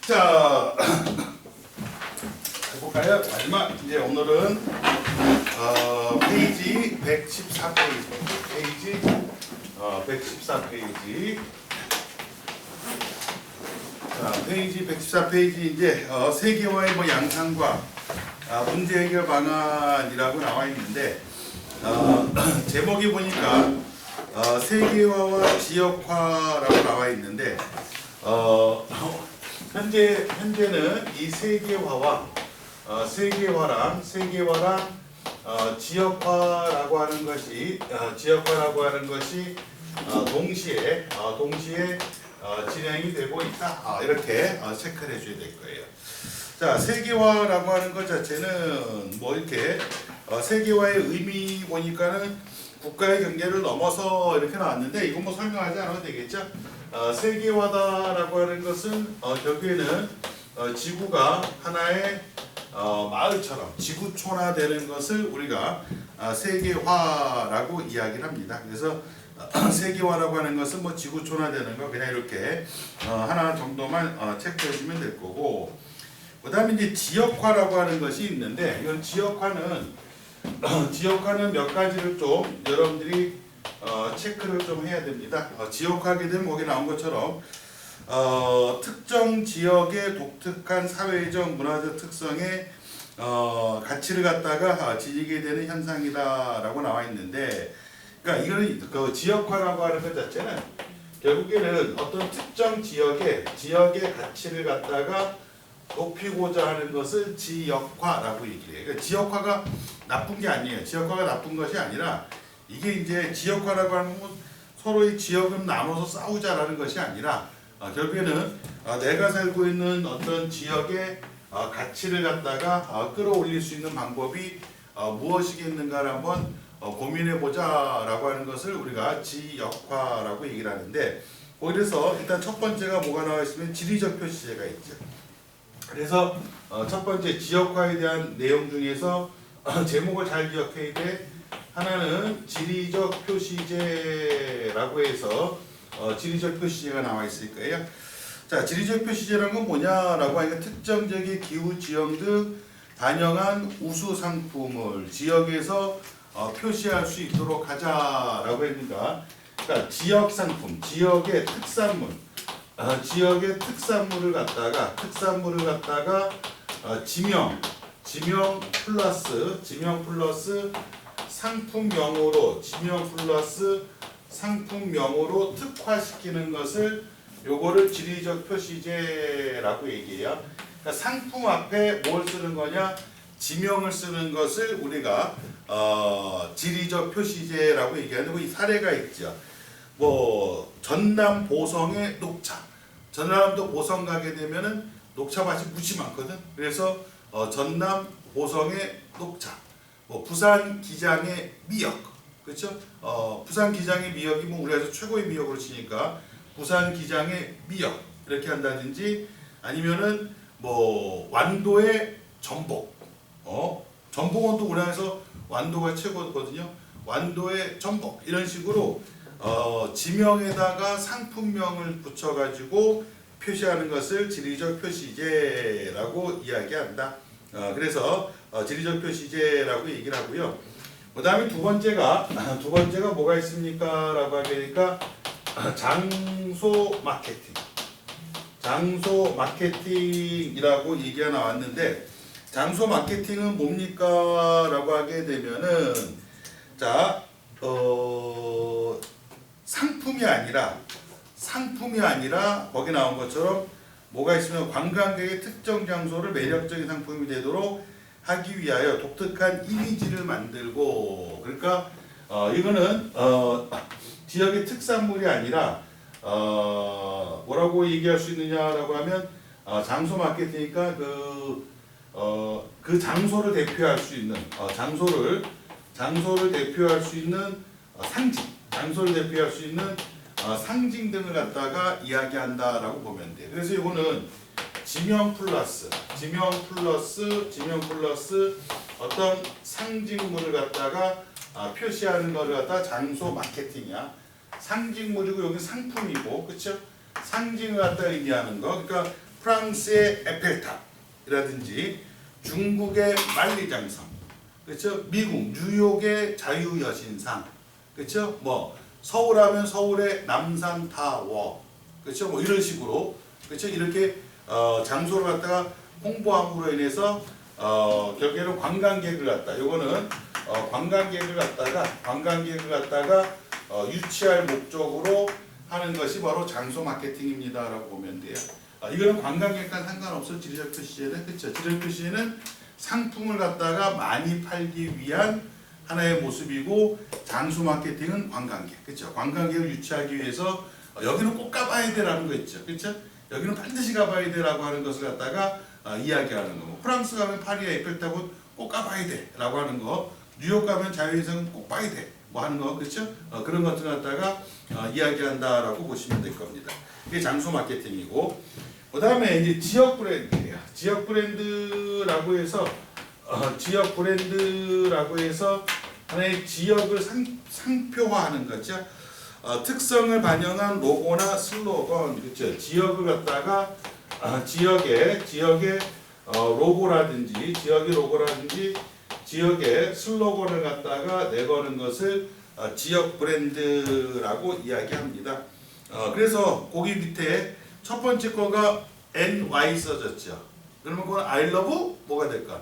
자, 해볼까요? 마지막 이제 오늘은 페이지 114페이지, 페이지 114페이지. 자, 페이지 114페이지 이제 세계화의 뭐 양상과 문제 해결 방안이라고 나와 있는데 제목이 보니까 세계화와 지역화라고 나와 있는데 현재는 이 세계화랑 지역화라고 하는 것이 동시에 진행이 되고 있다. 이렇게 체크를 해줘야 될 거예요. 자, 세계화라고 하는 것 자체는 뭐 이렇게 세계화의 의미 보니까는 국가의 경계를 넘어서 이렇게 나왔는데 이건 뭐 설명하지 않아도 되겠죠? 세계화다라고 하는 것은 결국에는 지구가 하나의 마을처럼 지구촌화되는 것을 우리가 세계화라고 이야기를 합니다. 그래서 세계화라고 하는 것은 뭐 지구촌화되는 거 그냥 이렇게 하나 정도만 체크해 주면 될 거고, 그 다음에 이제 지역화라고 하는 것이 있는데 이건 지역화는 몇 가지를 좀 여러분들이 체크를 좀 해야 됩니다. 지역화하게 되면 거기 나온 것처럼 특정 지역의 독특한 사회적 문화적 특성의 가치를 갖다가 지니게 되는 현상이다라고 나와 있는데, 그러니까 이거는 그 지역화라고 하는 것 자체는 결국에는 어떤 특정 지역의 가치를 갖다가 높이고자 하는 것을 지역화라고 얘기를 해요. 그러니까 지역화가 나쁜 게 아니에요. 지역화가 나쁜 것이 아니라 이게 이제 지역화라고 하는 건 서로의 지역을 나눠서 싸우자라는 것이 아니라 결국에는 내가 살고 있는 어떤 지역의 가치를 갖다가 끌어올릴 수 있는 방법이 무엇이겠는가를 한번 고민해 보자라고 하는 것을 우리가 지역화라고 얘기를 하는데, 그래서 일단 첫 번째가 뭐가 나와 있으면 지리적 표시제가 있죠. 그래서 첫 번째 지역화에 대한 내용 중에서 제목을 잘 기억해야 돼. 하나는 지리적 표시제라고 해서 지리적 표시제가 나와 있을 거예요. 자, 지리적 표시제라는 건 뭐냐라고 하니까 특정적인 기후 지형 등 반영한 우수 상품을 지역에서 표시할 수 있도록 하자라고 합니다. 그러니까 지역 상품, 지역의 특산물, 지역의 특산물을 갖다가 지명 플러스 상품명으로 특화시키는 것을 요거를 지리적 표시제라고 얘기해요. 그러니까 상품 앞에 뭘 쓰는 거냐? 지명을 쓰는 것을 우리가 지리적 표시제라고 얘기하는 이 사례가 있죠. 뭐 전남 보성의 녹차, 전남도 보성 가게 되면은 녹차밭이 무지 많거든. 그래서 전남 보성의 녹차, 뭐 부산 기장의 미역, 그렇죠? 부산 기장의 미역이 뭐 우리나라에서 최고의 미역으로 치니까 부산 기장의 미역 이렇게 한다든지, 아니면은 뭐 완도의 전복, 전복은 또 우리나라에서 완도가 최고거든요. 완도의 전복 이런 식으로 지명에다가 상품명을 붙여가지고 표시하는 것을 지리적 표시제라고 이야기한다. 그래서 지리적 표시제라고 얘기를 하고요. 그 다음에 두 번째가 뭐가 있습니까? 라고 하게 되니까 장소 마케팅이라고 얘기가 나왔는데, 장소 마케팅은 뭡니까? 라고 하게 되면은 자, 상품이 아니라 거기 나온 것처럼 뭐가 있으면 관광객의 특정 장소를 매력적인 상품이 되도록 하기 위하여 독특한 이미지를 만들고, 그러니까 이거는 지역의 특산물이 아니라 뭐라고 얘기할 수 있느냐라고 하면 장소 마케팅이니까 그 장소를 대표할 수 있는 장소를 대표할 수 있는 상징 등을 갖다가 이야기한다라고 보면 돼. 그래서 이거는 지명 플러스 어떤 상징물을 갖다가 표시하는 것을 갖다가 장소 마케팅이야. 상징물이고 여기 상품이고, 그렇죠? 상징을 갖다 의미하는 거. 그러니까 프랑스의 에펠탑이라든지 중국의 만리장성, 그렇죠? 미국 뉴욕의 자유여신상, 그렇죠? 뭐 서울하면 서울의 남산타워, 그렇죠? 뭐 이런 식으로, 그렇죠? 이렇게 장소를 갖다가 홍보함으로 인해서 결국에는 관광객을 갖다, 요거는 관광객을 갖다가 유치할 목적으로 하는 것이 바로 장소 마케팅입니다라고 보면 돼요. 이거는 관광객과 상관없어. 지리적 표시제는, 그렇죠? 지리적 표시제는 상품을 갖다가 많이 팔기 위한 하나의 모습이고, 장소 마케팅은 관광객, 그렇죠? 관광객을 유치하기 위해서 여기는 꼭 가봐야 돼라는 거 있죠, 그렇죠? 여기는 반드시 가봐야 돼라고 하는 것을 갖다가 이야기하는 거. 프랑스 가면 파리의 에펠탑은 꼭 가봐야 돼라고 하는 거, 뉴욕 가면 자유여신상은 꼭 봐야 돼 뭐 하는 거, 그렇죠? 그런 것들 갖다가 이야기한다라고 보시면 될 겁니다. 이게 장소 마케팅이고, 그 다음에 이제 지역 브랜드예요. 지역 브랜드라고 해서 하나의 지역을 상표화하는 거죠. 특성을 반영한 로고나 슬로건, 그렇죠? 지역을 갖다가 지역의 로고라든지 지역의 슬로건을 갖다가 내거는 것을 지역 브랜드라고 이야기합니다. 그래서 거기 밑에 첫 번째 거가 NY 써졌죠. 그러면 그건 I love 뭐가 될까?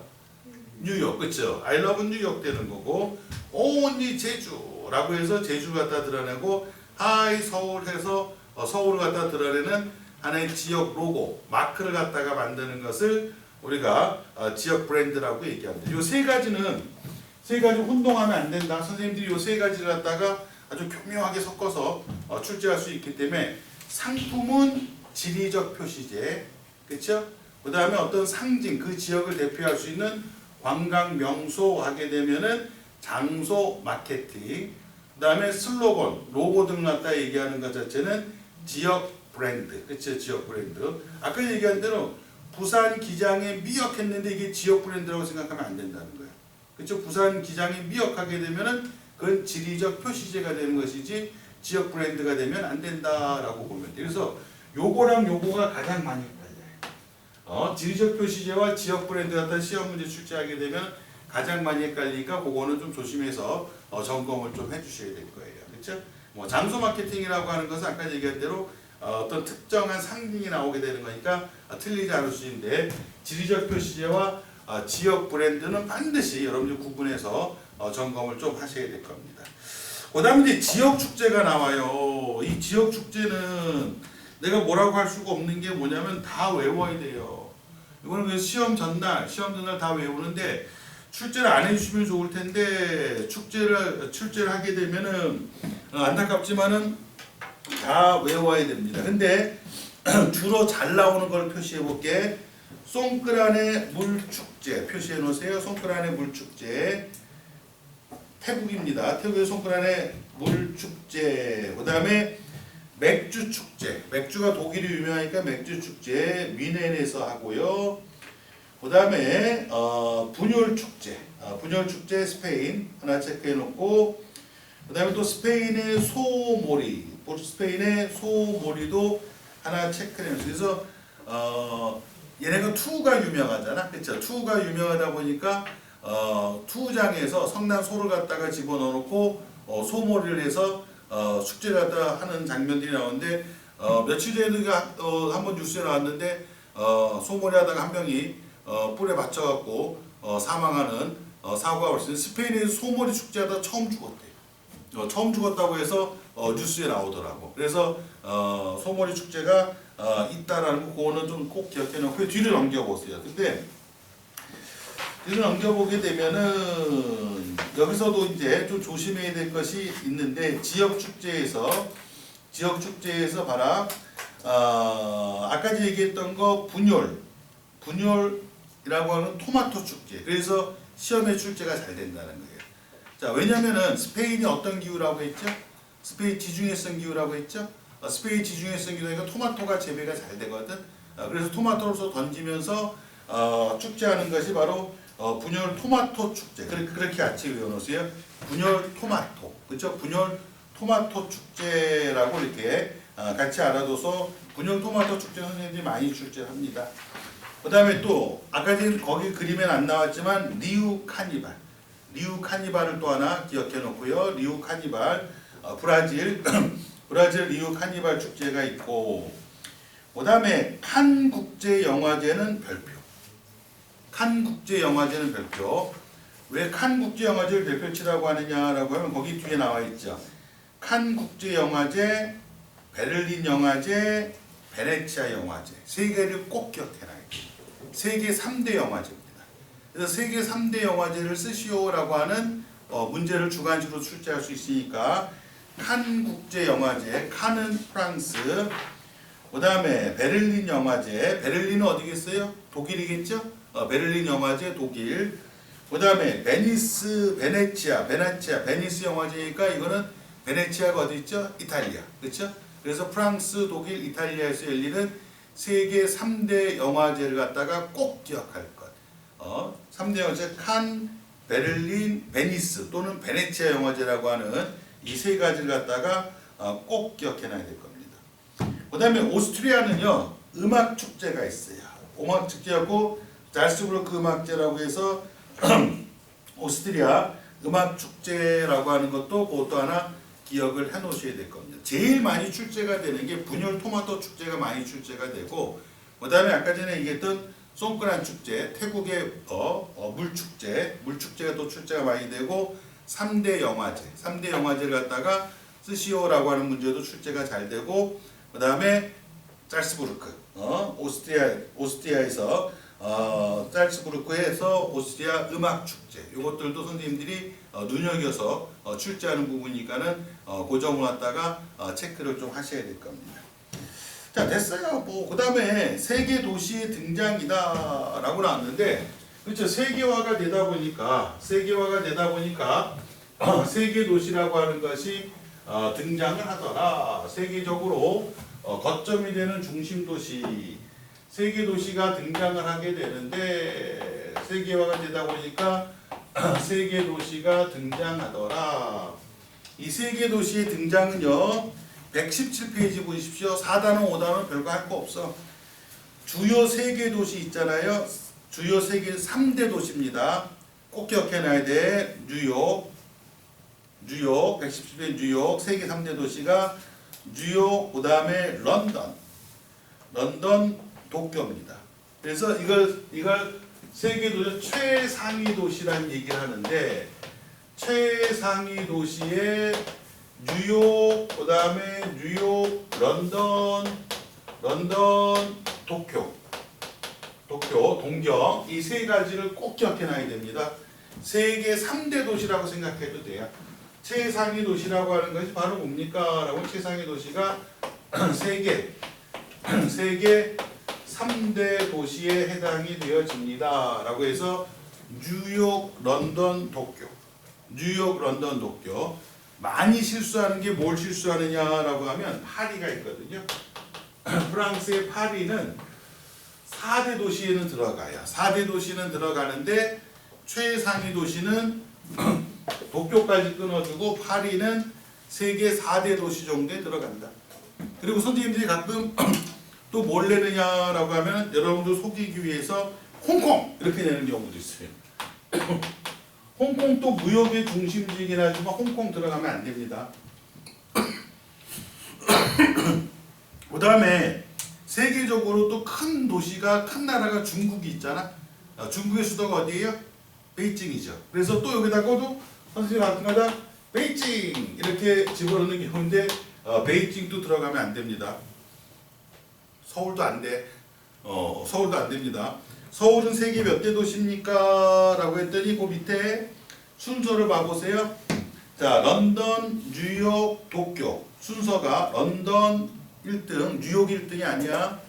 뉴욕, 그렇죠? I love 뉴욕 되는 거고, only 제주라고 해서 제주 갖다 드러내고, Hi 서울 해서 서울을 갖다 드러내는 하나의 지역 로고, 마크를 갖다가 만드는 것을 우리가 지역 브랜드라고 얘기합니다. 이 세 가지 혼동하면 안 된다. 선생님들이 이 세 가지를 갖다가 아주 교묘하게 섞어서 출제할 수 있기 때문에, 상품은 지리적 표시제, 그렇죠? 그 다음에 어떤 상징, 그 지역을 대표할 수 있는 관광 명소 하게 되면은 장소 마케팅, 그 다음에 슬로건, 로고 등 갖다 얘기하는 것 자체는 지역 브랜드, 그렇죠? 지역 브랜드. 아까 얘기한 대로 부산 기장에 미역했는데 이게 지역 브랜드라고 생각하면 안 된다는 거예요. 그렇죠? 부산 기장에 미역하게 되면은 그건 지리적 표시제가 되는 것이지 지역 브랜드가 되면 안 된다라고 보면 돼요. 그래서 요거랑 요거가 가장 많이 헷갈려요. 지리적 표시제와 지역 브랜드 같은 시험 문제 출제하게 되면 가장 많이 헷갈리니까 그거는 좀 조심해서 점검을 좀 해주셔야 될 거예요. 그렇죠? 뭐 장소 마케팅이라고 하는 것은 아까 얘기한 대로 어떤 특정한 상징이 나오게 되는 거니까 틀리지 않을 수 있는데, 지리적 표시제와 지역 브랜드는 반드시 여러분들 구분해서 점검을 좀 하셔야 될 겁니다. 그 다음에 이제 지역 축제가 나와요. 이 지역 축제는 내가 뭐라고 할 수가 없는 게 뭐냐면 다 외워야 돼요. 이거는 그 시험 전날 다 외우는데, 출제를 안 해주시면 좋을 텐데, 출제를 하게 되면은 안타깝지만은 다 외워야 됩니다. 근데 주로 잘 나오는 걸 표시해 볼게. 송크란의 물축제 표시해 놓으세요. 송크란의 물축제. 태국입니다. 태국의 송크란의 물축제. 그 다음에 맥주축제. 맥주가 독일이 유명하니까 맥주축제 미넨에서 하고요. 그 다음에 분열축제. 분열축제 스페인 하나 체크해 놓고, 그 다음에 또 스페인의 소모리도 하나 체크해 놓으세요. 그래서 얘네가 투가 유명하잖아. 그렇죠? 투가 유명하다 보니까 투장에서 성난 소를 갖다가 집어넣어 놓고 소모리를 해서 축제를 갖다 하는 장면들이 나오는데, 며칠 전에도 한번 뉴스에 나왔는데 소모리 하다가 한 명이 뿔에 맞춰갖고 사망하는 사고가 발생. 스페인에서 소모리 축제하다 처음 죽었대. 처음 죽었다고 해서 뉴스에 나오더라고. 그래서 소모리 축제가 있다라는 거, 그거는 좀 꼭 기억해 놓고 뒤를 넘겨보세요. 근데 뒤를 넘겨보게 되면은 여기서도 이제 좀 조심해야 될 것이 있는데, 지역 축제에서 봐라. 아까 얘기했던 거 분열이라고 하는 토마토 축제. 그래서 시험에 출제가 잘 된다는 거예요. 자, 왜냐면은 스페인이 어떤 기후라고 했죠? 스페인 지중해성 기후라고 했죠? 스페인 지중해성 기후니까 토마토가 재배가 잘 되거든. 그래서 토마토로서 던지면서 축제하는 것이 바로 분열 토마토 축제. 그렇게 같이 외워놓으세요. 분열 토마토, 그렇죠? 분열 토마토 축제라고 이렇게 같이 알아둬서 분열 토마토 축제 선생님들이 많이 출제합니다. 그 다음에 또 아까 전에 거기 그림엔 안 나왔지만 리우 카니발, 리우 카니발을 또 하나 기억해 놓고요. 리우 카니발, 브라질 브라질 리우 카니발 축제가 있고, 그 다음에 칸 국제 영화제는 별표. 칸 국제 영화제는 별표. 왜 칸 국제 영화제를 별표치라고 하느냐라고 하면 거기 뒤에 나와 있죠. 칸 국제 영화제, 베를린 영화제, 베네치아 영화제 세 개를 꼭 기억해놔야 돼요. 세계 3대 영화제입니다. 그래서 세계 3대 영화제를 쓰시오라고 하는 문제를 주관식으로 출제할 수 있으니까 칸 국제 영화제, 칸은 프랑스, 그 다음에 베를린 영화제, 베를린은 어디겠어요? 독일이겠죠? 베를린 영화제 독일. 그 다음에 베니스, 베네치아, 베니스 영화제니까 이거는 베네치아가 어디 있죠? 이탈리아. 그렇죠? 그래서 프랑스, 독일, 이탈리아에서 열리는 세계 3대 영화제를 갖다가 꼭 기억할 것. 3대 영화제 칸, 베를린, 베니스 또는 베네치아 영화제라고 하는 이 세 가지를 갖다가 꼭 기억해놔야 될 겁니다. 그 다음에 오스트리아는요, 음악 축제가 있어요. 음악 축제하고 잘츠부르크 음악제라고 해서 오스트리아 음악 축제라고 하는 것도 그것도 하나 기억을 해 놓으셔야 될 겁니다. 제일 많이 출제가 되는 게 분열 토마토 축제가 많이 출제가 되고, 그 다음에 아까 전에 얘기했던 송크란 축제, 태국의 물축제가 또 출제가 많이 되고, 3대 영화제를 갖다가 쓰시오라고 하는 문제도 출제가 잘 되고, 그 다음에 잘츠부르크, 오스트리아에서 잘츠부르크에서 오스트리아 음악 축제, 이것들도 선생님들이 눈여겨서 출제하는 부분이니까는 그 점을 갖다가 체크를 좀 하셔야 될 겁니다. 자, 됐어요. 그 다음에 세계 도시의 등장이다라고 나왔는데, 그렇죠. 세계화가 되다 보니까 세계 도시라고 하는 것이 등장을 하더라. 세계적으로 거점이 되는 중심 도시, 세계 도시가 등장을 하게 되는데, 세계화가 되다 보니까 세계 도시가 등장하더라. 이 세계 도시의 등장은요, 117페이지 보십시오. 4단원, 5단원 별거 할 거 없어. 주요 세계 도시 있잖아요. 주요 세계 3대 도시입니다. 꼭 기억해놔야 돼. 뉴욕, 117페이지 뉴욕, 세계 3대 도시가 뉴욕, 그 다음에 런던, 도쿄입니다. 그래서 이걸 세계 도시 최상위 도시라는 얘기를 하는데, 최상위 도시에 뉴욕, 그 다음에 뉴욕, 런던, 도쿄, 동경, 이 세 가지를 꼭 기억해놔야 됩니다. 세계 3대 도시라고 생각해도 돼요. 최상위 도시라고 하는 것이 바로 뭡니까? 라고 최상위 도시가 세계 3대 도시에 해당이 되어집니다. 라고 해서 뉴욕, 런던, 도쿄. 많이 실수하는 게 뭘 실수하느냐라고 하면 파리가 있거든요. 프랑스의 파리는 4대 도시에는 들어가요. 4대 도시는 들어가는데 최상위 도시는 도쿄까지 끊어주고 파리는 세계 4대 도시 정도에 들어간다. 그리고 선생님들이 가끔 또 뭘 내느냐라고 하면 여러분들 속이기 위해서 홍콩 이렇게 내는 경우도 있어요. 홍콩도 무역의 중심지이긴 하지만 홍콩 들어가면 안 됩니다. 그 다음에 세계적으로 또 큰 도시가, 큰 나라가 중국이 있잖아. 중국의 수도가 어디예요? 베이징이죠. 그래서 또 여기다가도 선생님 같은 거다 베이징 이렇게 집어넣는 경우인데 베이징도 들어가면 안 됩니다. 서울도 안 돼. 서울도 안 됩니다. 서울은 세계 몇 대 도시입니까? 라고 했더니 그 밑에 순서를 봐보세요. 자, 런던, 뉴욕, 도쿄. 순서가 런던 1등, 뉴욕 1등이 아니야.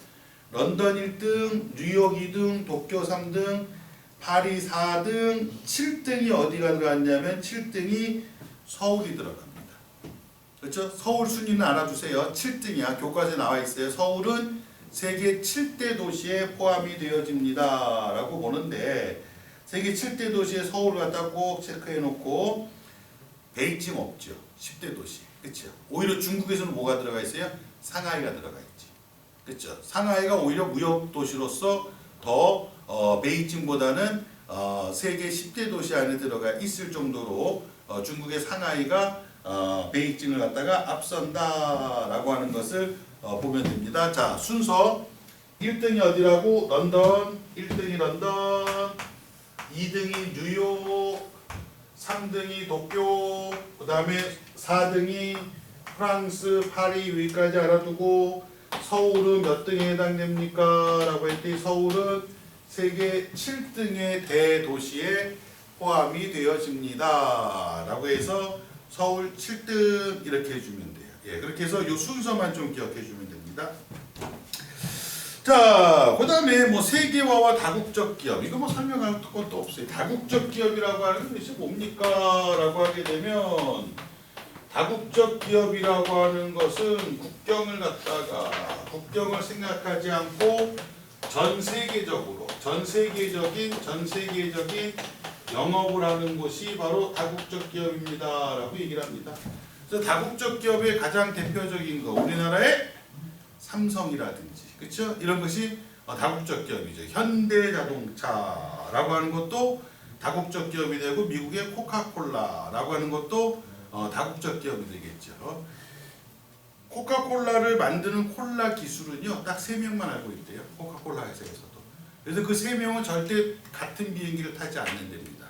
런던 1등, 뉴욕 2등, 도쿄 3등, 파리 4등, 7등이 어디가 들어갔냐면 7등이 서울이 들어갑니다. 그렇죠? 서울 순위는 알아두세요. 7등이야. 교과서에 나와 있어요. 서울은 세계 7대 도시에 포함이 되어집니다. 라고 보는데 세계 7대 도시에 서울을 갖다 꼭 체크해 놓고 베이징 없죠. 10대 도시. 그렇죠? 오히려 중국에서는 뭐가 들어가 있어요? 상하이가 들어가 있지. 그렇죠? 상하이가 오히려 무역 도시로서 더 베이징보다는 세계 10대 도시 안에 들어가 있을 정도로 중국의 상하이가 베이징을 갖다가 앞선다라고 하는 것을 보면 됩니다. 자, 순서 1등이 어디라고? 런던, 1등이 런던, 2등이 뉴욕, 3등이 도쿄, 그 다음에 4등이 프랑스, 파리 여기까지 알아두고 서울은 몇 등에 해당됩니까? 라고 했더니 서울은 세계 7등의 대도시에 포함이 되어집니다. 라고 해서 서울 7등 이렇게 해주면 돼요. 예, 그렇게 해서 이 순서만 좀 기억해 주면 됩니다. 자, 그 다음에 뭐 세계화와 다국적 기업, 이거 뭐 설명할 것도 없어요. 다국적 기업이라고 하는 것이 뭡니까? 라고 하게 되면 다국적 기업이라고 하는 것은 국경을 갖다가 국경을 생각하지 않고 전 세계적인 영업을 하는 곳이 바로 다국적 기업입니다라고 얘기를 합니다. 그래서 다국적 기업의 가장 대표적인 거 우리나라의 삼성이라든지 그렇죠? 이런 것이 다국적 기업이죠. 현대자동차라고 하는 것도 다국적 기업이 되고 미국의 코카콜라라고 하는 것도 다국적 기업이 되겠죠. 코카콜라를 만드는 콜라 기술은요, 딱 3명만 알고 있대요. 코카콜라 회사에서도. 그래서 그 3명은 절대 같은 비행기를 타지 않는 됩니다.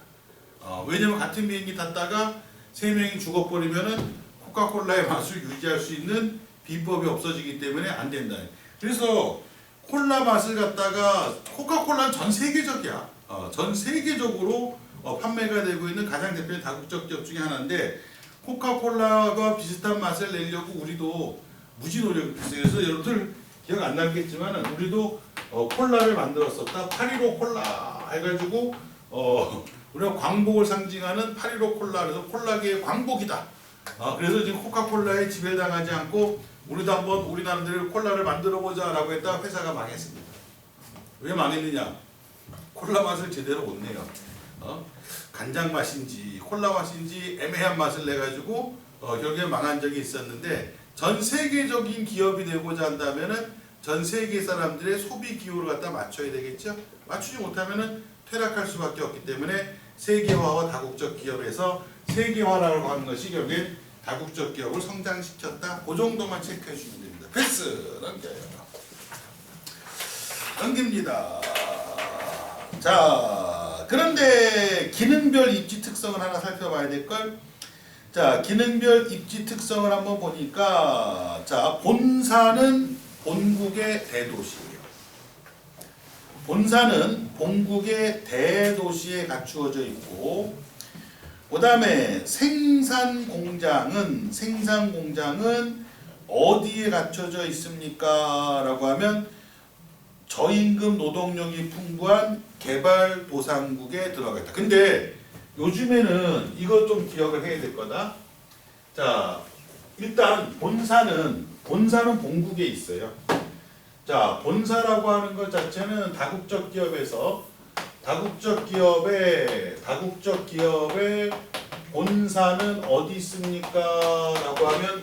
왜냐면 같은 비행기 탔다가 3명이 죽어버리면은 코카콜라의 맛을 유지할 수 있는 비법이 없어지기 때문에 안 된다. 그래서 콜라 맛을 갖다가 코카콜라는 전 세계적이야. 전 세계적으로 판매가 되고 있는 가장 대표적인 다국적 기업 중에 하나인데 코카콜라가 비슷한 맛을 내려고 우리도 무지 노력을 했어요. 그래서 여러분들 기억 안 나겠지만 우리도 콜라를 만들었었다. 815 콜라 해가지고 우리가 광복을 상징하는 815 콜라, 그래서 콜라계의 광복이다. 그래서 지금 코카콜라에 지배당하지 않고 우리도 한번 우리나라들 콜라를 만들어보자 라고 했다가 회사가 망했습니다. 왜 망했느냐? 콜라 맛을 제대로 못 내요. 간장 맛인지 콜라 맛인지 애매한 맛을 내가지고 결국에 망한 적이 있었는데, 전 세계적인 기업이 되고자 한다면은 전 세계 사람들의 소비 기호를 갖다 맞춰야 되겠죠. 맞추지 못하면은 퇴락할 수밖에 없기 때문에 세계화와 다국적 기업에서 세계화라고 하는 것이 결국에 다국적 기업을 성장시켰다. 그 정도만 체크해 주면 됩니다. 패스 넘겨요. 넘깁니다. 자, 그런데 기능별 입지 특성을 하나 살펴봐야 될 걸. 자, 기능별 입지 특성을 한번 보니까, 자, 본사는 본국의 대도시예요. 본사는 본국의 대도시에 갖추어져 있고, 그 다음에 생산 공장은 어디에 갖춰져 있습니까? 라고 하면 저임금 노동력이 풍부한 개발도상국에 들어가 있다. 근데 요즘에는 이거 좀 기억을 해야 될 거다. 자, 일단 본사는 본국에 있어요. 자, 본사라고 하는 것 자체는 다국적 기업의 본사는 어디 있습니까? 라고 하면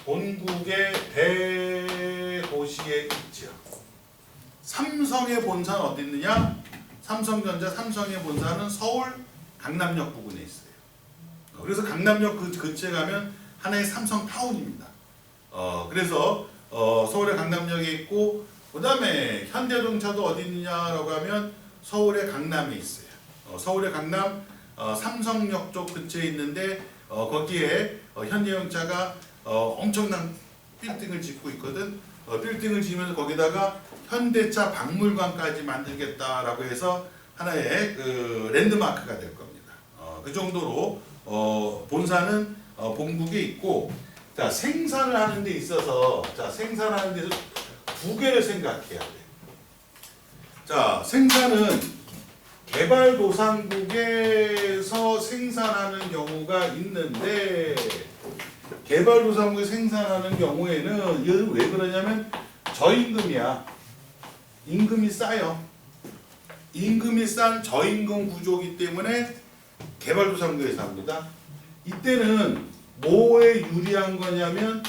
본국의 대도시에 있죠. 삼성의 본사는 어디 있느냐? 삼성전자, 삼성의 본사는 서울 강남역 부근에 있어요. 그래서 강남역 근처에 가면 하나의 삼성타운입니다. 그래서 서울의 강남역에 있고, 그 다음에 현대자동차도 어디 있느냐라고 하면 서울의 강남에 있어요. 서울의 강남 삼성역 쪽 근처에 있는데 거기에 현대자동차가 엄청난 빌딩을 짓고 있거든. 빌딩을 지으면서 거기다가 현대차 박물관까지 만들겠다라고 해서 하나의 그 랜드마크가 될 겁니다. 그 정도로 본사는 본국에 있고, 자, 생산을 하는 데 있어서 두 개를 생각해야 돼. 자, 생산은 개발도상국에서 생산하는 경우가 있는데, 개발도상국에서 생산하는 경우에는 이건 왜 그러냐면 저임금이야. 임금이 싸요. 임금이 싼 저임금 구조이기 때문에 개발도상국에서 합니다. 이때는 뭐에 유리한 거냐면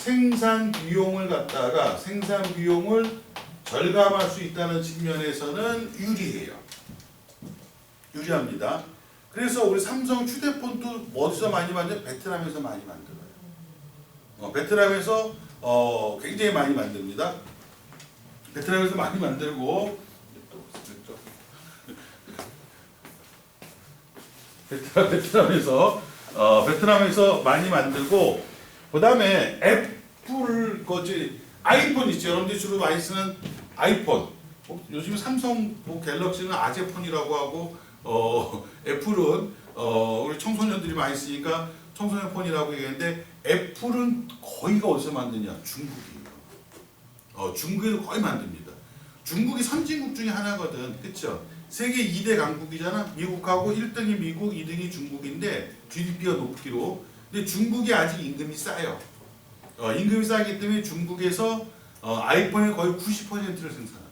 생산 비용을 갖다가 생산 비용을 절감할 수 있다는 측면에서는 유리해요. 유리합니다. 그래서 우리 삼성 휴대폰도 어디서 많이 만들어요? 베트남에서 많이 만들어요. 베트남에서 굉장히 많이 만듭니다. 베트남에서 많이 만들고 베트남에서 많이 만들고 그 다음에 애플 거지 아이폰 있죠. 여러분들이 주로 많이 쓰는 아이폰. 요즘 삼성 갤럭시는 아재폰이라고 하고 애플은 우리 청소년들이 많이 쓰니까 청소년 폰이라고 얘기하는데 애플은 거의가 어디서 만드냐? 중국이에요. 중국에도 거의 만듭니다. 중국이 선진국 중에 하나거든. 그쵸? 세계 2대 강국이잖아. 미국하고 1등이 미국, 2등이 중국인데 GDP가 높기로. 근데 중국이 아직 임금이 싸요. 임금이 싸기 때문에 중국에서 아이폰의 거의 90%를 생산합니다.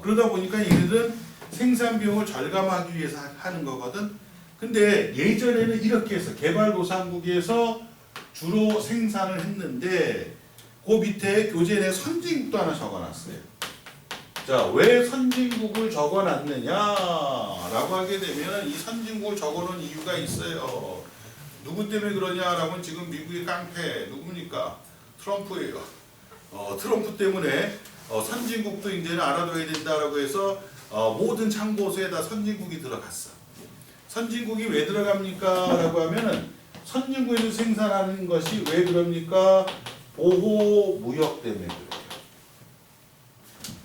그러다 보니까 얘네들은 생산 비용을 절감하기 위해서 하는 거거든. 근데 예전에는 이렇게 해서 개발도상국에서 주로 생산을 했는데 그 밑에 교재에 선진국도 하나 적어놨어요. 자, 왜 선진국을 적어놨느냐라고 하게 되면 이 선진국을 적어놓은 이유가 있어요. 누구 때문에 그러냐라면 지금 미국의 깡패 누굽니까? 트럼프예요. 트럼프 때문에 선진국도 이제는 알아둬야 된다라고 해서 모든 참고서에 다 선진국이 들어갔어. 선진국이 왜 들어갑니까? 라고 하면은 선진국에서 생산하는 것이 왜 그럽니까? 보호무역 때문에 그래요.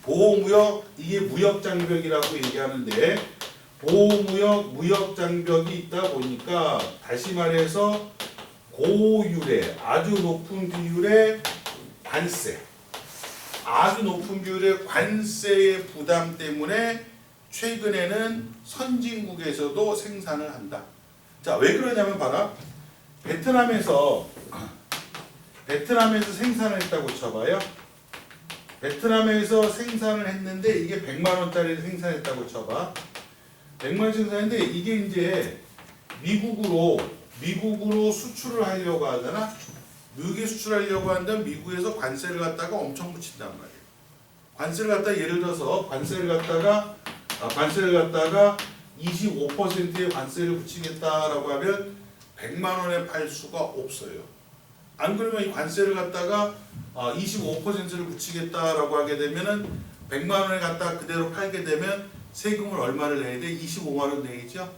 보호무역, 이게 무역장벽이라고 얘기하는데 보호무역, 무역장벽이 있다 보니까 다시 말해서 고율의 아주 높은 비율의 관세, 아주 높은 비율의 관세의 부담 때문에 최근에는 선진국에서도 생산을 한다. 자, 왜 그러냐면 봐라. 베트남에서 생산을 했다고 쳐봐요. 베트남에서 생산을 했는데 이게 100만 원짜리를 생산했다고 쳐봐. 100만 원 생산했는데 이게 이제 미국으로 수출을 하려고 하잖아. 미국에 수출하려고 한다면 미국에서 관세를 갖다가 엄청 붙인단 말이에요. 관세를 갖다가 예를 들어서 관세를 갖다가 25%의 관세를 붙이겠다라고 하면 100만 원에 팔 수가 없어요. 안 그러면 이 관세를 갖다가 25%를 붙이겠다라고 하게 되면은 100만 원에 갖다가 그대로 팔게 되면 세금을 얼마를 내야 돼? 25만 원 내죠.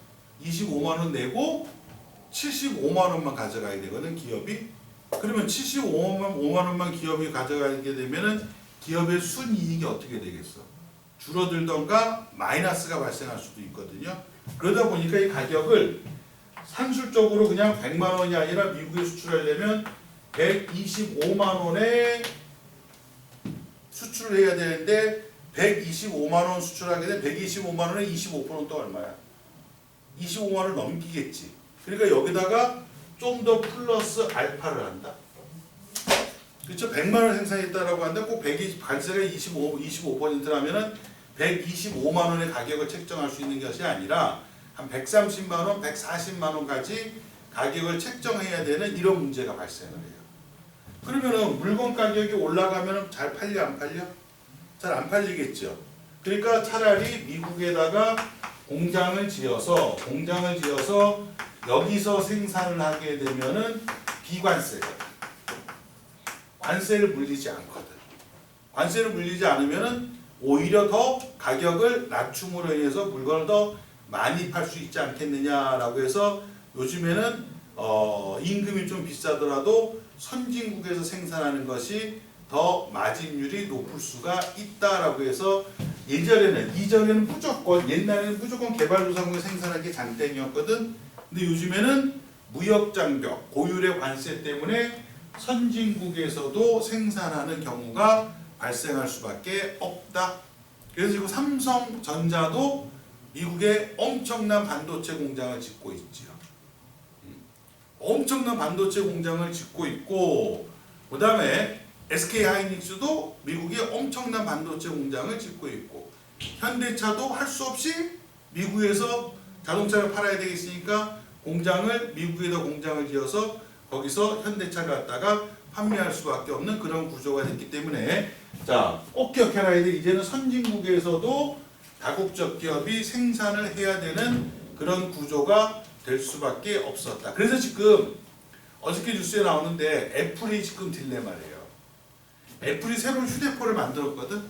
25만 원 내고 75만 원만 가져가야 되거든, 기업이. 그러면 75만 원만 기업이 가져가게 되면은 기업의 순이익이 어떻게 되겠어? 줄어들던가 마이너스가 발생할 수도 있거든요. 그러다 보니까 이 가격을 산술적으로 그냥 100만 원이 아니라 미국에 수출하려면 125만 원에 수출을 해야 되는데 125만 원 수출하게 되면 125만 원에 25%는 또 얼마야? 25만 원을 넘기겠지. 그러니까 여기다가 좀 더 플러스 알파를 한다. 그렇죠? 100만 원 생산했다라고 하는데 꼭 관세가 25%라면은 125만 원의 가격을 책정할 수 있는 것이 아니라 한 130만 원, 140만 원까지 가격을 책정해야 되는 이런 문제가 발생을 해요. 그러면은 물건 가격이 올라가면 잘 팔려 안 팔려? 잘 안 팔리겠죠. 그러니까 차라리 미국에다가 공장을 지어서 여기서 생산을 하게 되면은 비관세거든. 관세를 물리지 않거든. 관세를 물리지 않으면은 오히려 더 가격을 낮춤으로 인해서 물건을 더 많이 팔 수 있지 않겠느냐라고 해서 요즘에는 임금이 좀 비싸더라도 선진국에서 생산하는 것이 더 마진율이 높을 수가 있다라고 해서 이전에는 옛날에는 무조건 개발도상국에 생산하는 게 장땡이었거든. 근데 요즘에는 무역장벽, 고율의 관세 때문에 선진국에서도 생산하는 경우가 발생할 수밖에 없다. 그래서 지금 삼성전자도 미국에 엄청난 반도체 공장을 짓고 있지요. 엄청난 반도체 공장을 짓고 있고, 그 다음에 SK하이닉스도 미국에 엄청난 반도체 공장을 짓고 있고, 현대차도 할 수 없이 미국에서 자동차를 팔아야 되겠으니까 미국에다 공장을 지어서 거기서 현대차를 갖다가 판매할 수밖에 없는 그런 구조가 됐기 때문에 자, 꼭 기억해놔야 돼. 이제는 선진국에서도 다국적 기업이 생산을 해야 되는 그런 구조가 될 수밖에 없었다. 그래서 지금 어저께 뉴스에 나오는데 애플이 지금 딜레마래요. 애플이 새로운 휴대폰을 만들었거든.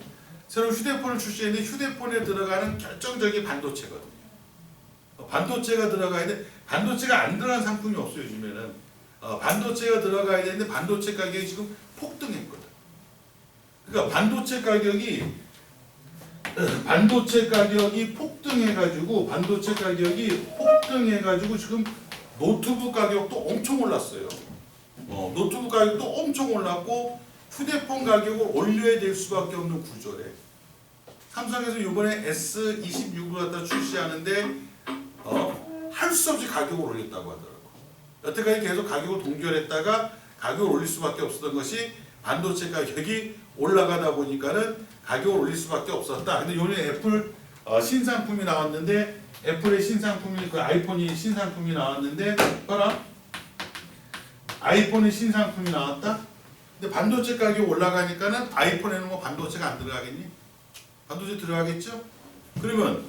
새로운 휴대폰을 출시했는데 휴대폰에 들어가는 결정적인 반도체거든요. 반도체가 들어가야 돼. 반도체가 안 들어간 상품이 없어요 요즘에는. 반도체가 들어가야 되는데 반도체 가격이 지금 폭등했거든. 그러니까 반도체 가격이 폭등해가지고 지금 노트북 가격도 엄청 올랐어요. 노트북 가격도 엄청 올랐고 휴대폰 가격을 올려야 될 수밖에 없는 구조래. 삼성에서 이번에 S26을 갖다 출시하는데 할 수 없이 가격을 올렸다고 하더라고. 여태까지 계속 가격을 동결했다가 가격을 올릴 수밖에 없었던 것이 반도체 가격이 올라가다 보니까는 가격을 올릴 수밖에 없었다. 근데 요번에 애플 신상품이 나왔는데 애플의 신상품이 그 아이폰이 신상품이 나왔는데 봐라. 아이폰의 신상품이 나왔다. 근데 반도체 가격이 올라가니까는 아이폰에는 뭐 반도체가 안 들어가겠니? 반도체 들어가겠죠? 그러면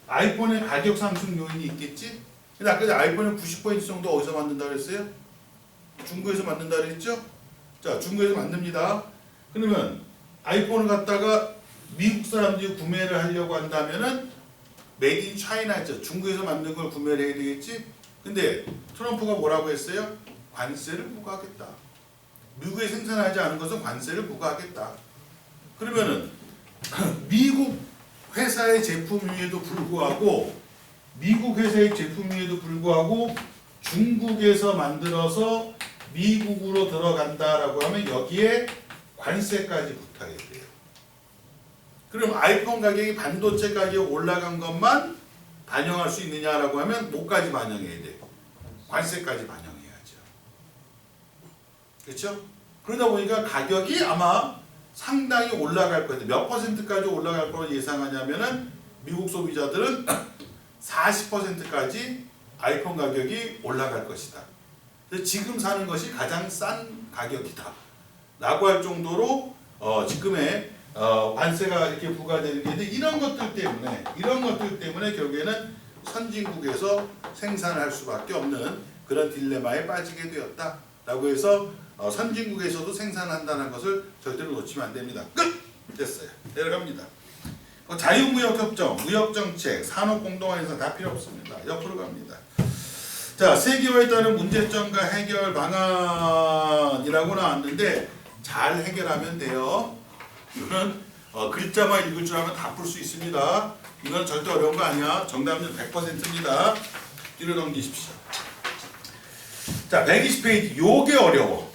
아이폰의 가격 상승 요인이 있겠지? 근데 아까 아이폰은 90% 정도 어디서 만든다고 했어요? 중국에서 만든다고 했죠? 자, 중국에서 만듭니다. 그러면 아이폰을 갖다가 미국 사람들이 구매를 하려고 한다면은 메이드 인 차이나죠. 중국에서 만든 걸 구매를 해야 되겠지? 근데 트럼프가 뭐라고 했어요? 관세를 부과하겠다. 미국에 생산하지 않은 것은 관세를 부과하겠다. 그러면은 미국 회사의 제품임에도 불구하고 중국에서 만들어서 미국으로 들어간다라고 하면 여기에 관세까지 붙어야 돼요. 그럼 아이폰 가격이 반도체 가격 올라간 것만 반영할 수 있느냐라고 하면 뭐까지 반영해야 돼? 관세까지 반영해야죠. 그렇죠? 그러다 보니까 가격이 아마 상당히 올라갈 거예요. 몇 퍼센트까지 올라갈 거로 예상하냐면은 미국 소비자들은 40%까지 아이폰 가격이 올라갈 것이다. 지금 사는 것이 가장 싼 가격이다. 라고 할 정도로 지금의 관세가 이렇게 부과되는 게 있는데 이런 것들 때문에 결국에는 선진국에서 생산을 할 수밖에 없는 그런 딜레마에 빠지게 되었다. 라고 해서 선진국에서도 생산한다는 것을 절대로 놓치면 안 됩니다. 끝! 됐어요. 내려갑니다. 자유무역협정, 무역정책, 산업공동화에서 다 필요 없습니다. 옆으로 갑니다. 자, 세계화에 따른 문제점과 해결 방안이라고 나왔는데 잘 해결하면 돼요. 이거는 글자만 읽을 줄 알면 다 풀 수 있습니다. 이건 절대 어려운 거 아니야. 정답은 100%입니다. 뒤로 넘기십시오. 자, 120페이지. 요게 어려워.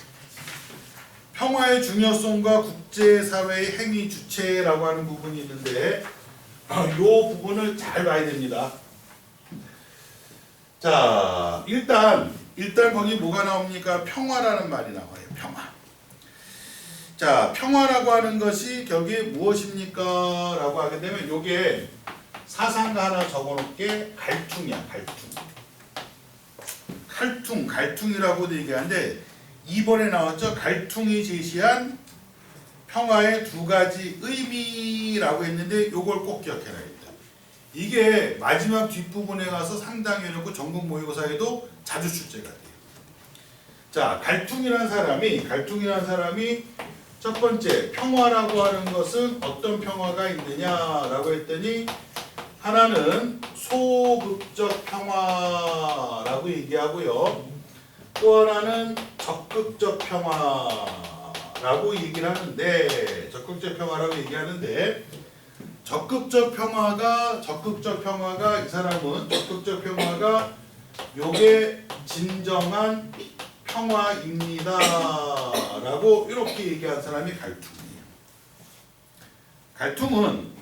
평화의 중요성과 국제사회의 행위 주체라고 하는 부분이 있는데 요 부분을 잘 봐야 됩니다. 자, 일단 거기 뭐가 나옵니까? 평화라는 말이 나와요. 평화. 자, 평화라고 하는 것이 결국에 무엇입니까? 라고 하게 되면 요게 사상가 하나 적어놓게 갈퉁이야. 갈퉁이라고도 얘기하는데 이번에 나왔죠. 갈퉁이 제시한 평화의 두 가지 의미라고 했는데 요걸 꼭 기억해놔야 돼요. 이게 마지막 뒷부분에 가서 상당히 어렵고 전국 모의고사에도 자주 출제가 돼요. 자, 갈퉁이라는 사람이 첫 번째 평화라고 하는 것은 어떤 평화가 있느냐라고 했더니 하나는 소극적 평화라고 얘기하고요. 또 하나는 적극적 평화라고 얘기를 하는데 적극적 평화가 이 사람은 적극적 평화가 요게 진정한 평화입니다라고 이렇게 얘기한 사람이 갈퉁은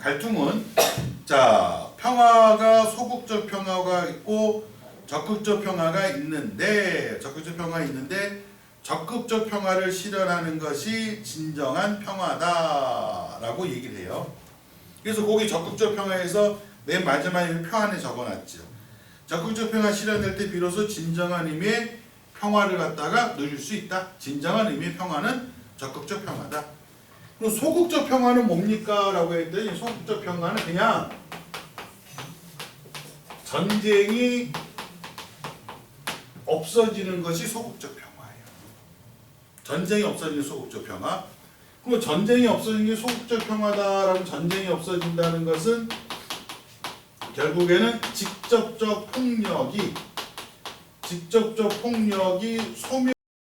자, 평화가 소극적 평화가 있고 적극적 평화가 있는데 적극적 평화를 실현하는 것이 진정한 평화다라고 얘기를 해요. 그래서 거기 적극적 평화에서 맨 마지막에 표 안에 적어놨죠. 적극적 평화 실현될 때 비로소 진정한 의미의 평화를 갖다가 누릴 수 있다. 진정한 의미의 평화는 적극적 평화다. 그럼 소극적 평화는 뭡니까? 라고 했더니 소극적 평화는 그냥 전쟁이 없어지는 것이 소극적 평화예요. 전쟁이 없어지는 소극적 평화. 그럼 전쟁이 없어지는 게 소극적 평화다라고 전쟁이 없어진다는 것은 결국에는 직접적 폭력이